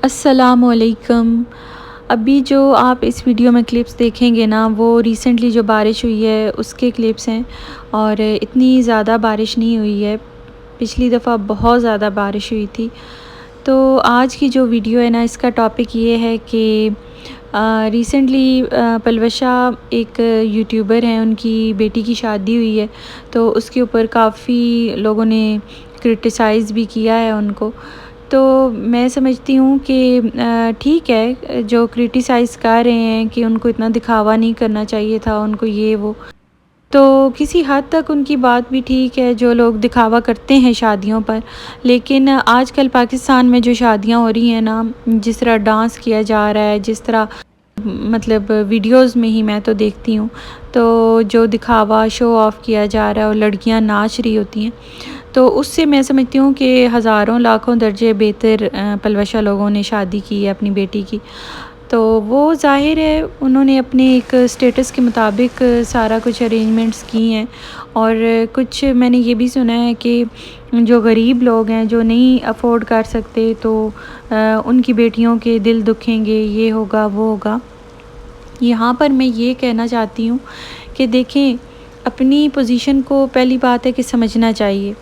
السلام علیکم۔ ابھی جو آپ اس ویڈیو میں کلپس دیکھیں گے نا، وہ ریسنٹلی جو بارش ہوئی ہے اس کے کلپس ہیں، اور اتنی زیادہ بارش نہیں ہوئی ہے۔ پچھلی دفعہ بہت زیادہ بارش ہوئی تھی۔ تو آج کی جو ویڈیو ہے نا، اس کا ٹاپک یہ ہے کہ ریسنٹلی پلوشہ ایک یوٹیوبر ہیں، ان کی بیٹی کی شادی ہوئی ہے، تو اس کے اوپر کافی لوگوں نے کرٹیسائز بھی کیا ہے ان کو۔ تو میں سمجھتی ہوں کہ ٹھیک ہے، جو کرٹیسائز کر رہے ہیں کہ ان کو اتنا دکھاوا نہیں کرنا چاہیے تھا، ان کو یہ وہ، تو کسی حد تک ان کی بات بھی ٹھیک ہے، جو لوگ دکھاوا کرتے ہیں شادیوں پر۔ لیکن آج کل پاکستان میں جو شادیاں ہو رہی ہیں نا، جس طرح ڈانس کیا جا رہا ہے، جس طرح مطلب ویڈیوز میں ہی میں تو دیکھتی ہوں، تو جو دکھاوا شو آف کیا جا رہا ہے اور لڑکیاں ناچ رہی ہوتی ہیں، تو اس سے میں سمجھتی ہوں کہ ہزاروں لاکھوں درجے بہتر پلوشہ لوگوں نے شادی کی ہے اپنی بیٹی کی۔ تو وہ ظاہر ہے انہوں نے اپنے ایک سٹیٹس کے مطابق سارا کچھ ارینجمنٹس کی ہیں، اور کچھ میں نے یہ بھی سنا ہے کہ جو غریب لوگ ہیں، جو نہیں افورڈ کر سکتے، تو ان کی بیٹیوں کے دل دکھیں گے، یہ ہوگا وہ ہوگا۔ یہاں پر میں یہ کہنا چاہتی ہوں کہ دیکھیں، اپنی پوزیشن کو پہلی بات ہے کہ سمجھنا چاہیے،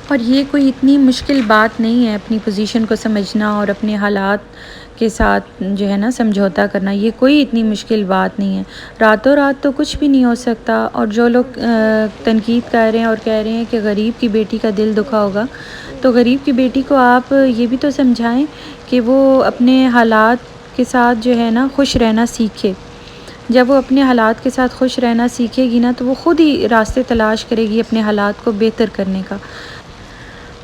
اور یہ کوئی اتنی مشکل بات نہیں ہے اپنی پوزیشن کو سمجھنا اور اپنے حالات کے ساتھ جو ہے نا سمجھوتا کرنا، یہ کوئی اتنی مشکل بات نہیں ہے۔ راتوں رات تو کچھ بھی نہیں ہو سکتا، اور جو لوگ تنقید کر رہے ہیں اور کہہ رہے ہیں کہ غریب کی بیٹی کا دل دکھا ہوگا، تو غریب کی بیٹی کو آپ یہ بھی تو سمجھائیں کہ وہ اپنے حالات کے ساتھ جو ہے نا خوش رہنا سیکھے۔ جب وہ اپنے حالات کے ساتھ خوش رہنا سیکھے گی نا، تو وہ خود ہی راستے تلاش کرے گی اپنے حالات کو بہتر کرنے کا۔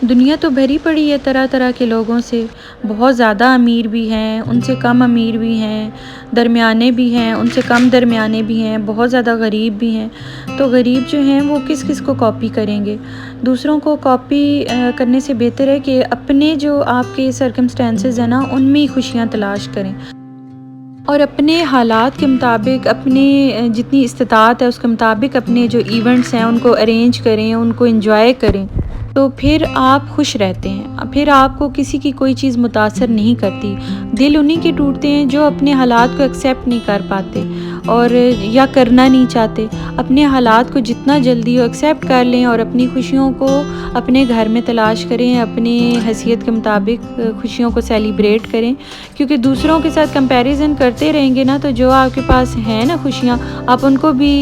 دنیا تو بھری پڑی ہے طرح طرح کے لوگوں سے، بہت زیادہ امیر بھی ہیں، ان سے کم امیر بھی ہیں، درمیانے بھی ہیں، ان سے کم درمیانے بھی ہیں، بہت زیادہ غریب بھی ہیں۔ تو غریب جو ہیں وہ کس کس کو کاپی کریں گے؟ دوسروں کو کاپی کرنے سے بہتر ہے کہ اپنے جو آپ کے سرکمسٹانسز ہیں نا، ان میں ہی خوشیاں تلاش کریں، اور اپنے حالات کے مطابق، اپنے جتنی استطاعت ہے اس کے مطابق اپنے جو ایونٹس ہیں ان کو ارینج کریں، ان کو انجوائے کریں، تو پھر آپ خوش رہتے ہیں، پھر آپ کو کسی کی کوئی چیز متاثر نہیں کرتی۔ دل انہی کے ٹوٹتے ہیں جو اپنے حالات کو ایکسیپٹ نہیں کر پاتے، اور یا کرنا نہیں چاہتے۔ اپنے حالات کو جتنا جلدی ایکسیپٹ کر لیں اور اپنی خوشیوں کو اپنے گھر میں تلاش کریں، اپنی حیثیت کے مطابق خوشیوں کو سیلیبریٹ کریں، کیونکہ دوسروں کے ساتھ کمپیریزن کرتے رہیں گے نا، تو جو آپ کے پاس ہیں نا خوشیاں، آپ ان کو بھی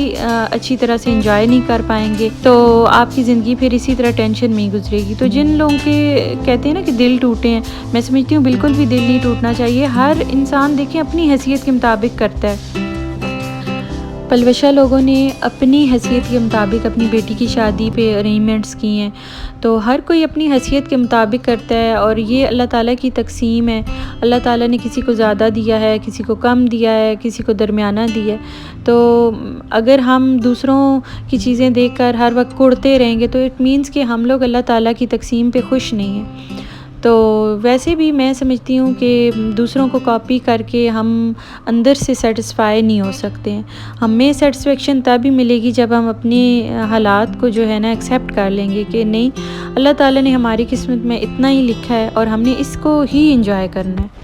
اچھی طرح سے انجوائے نہیں کر پائیں گے، تو آپ کی زندگی پھر اسی طرح ٹینشن میں گزرے گی۔ تو جن لوگوں کے کہتے ہیں نا کہ دل ٹوٹے ہیں، میں سمجھتی ہوں بالکل بھی دل نہیں ٹوٹنا چاہیے۔ ہر انسان دیکھیں اپنی حیثیت کے مطابق کرتا ہے۔ پلوشہ لوگوں نے اپنی حیثیت کے مطابق اپنی بیٹی کی شادی پہ ارینجمنٹس کی ہیں، تو ہر کوئی اپنی حیثیت کے مطابق کرتا ہے، اور یہ اللہ تعالیٰ کی تقسیم ہے۔ اللہ تعالیٰ نے کسی کو زیادہ دیا ہے، کسی کو کم دیا ہے، کسی کو درمیانہ دیا ہے۔ تو اگر ہم دوسروں کی چیزیں دیکھ کر ہر وقت کوڑتے رہیں گے، تو اٹ مینس کہ ہم لوگ اللہ تعالیٰ کی تقسیم پہ خوش نہیں ہیں۔ تو ویسے بھی میں سمجھتی ہوں کہ دوسروں کو کاپی کر کے ہم اندر سے سیٹسفائی نہیں ہو سکتے ہیں۔ ہمیں سیٹسفیکشن تب ہی ملے گی جب ہم اپنے حالات کو جو ہے نا ایکسیپٹ کر لیں گے کہ نہیں، اللہ تعالیٰ نے ہماری قسمت میں اتنا ہی لکھا ہے، اور ہم نے اس کو ہی انجوائے کرنا ہے۔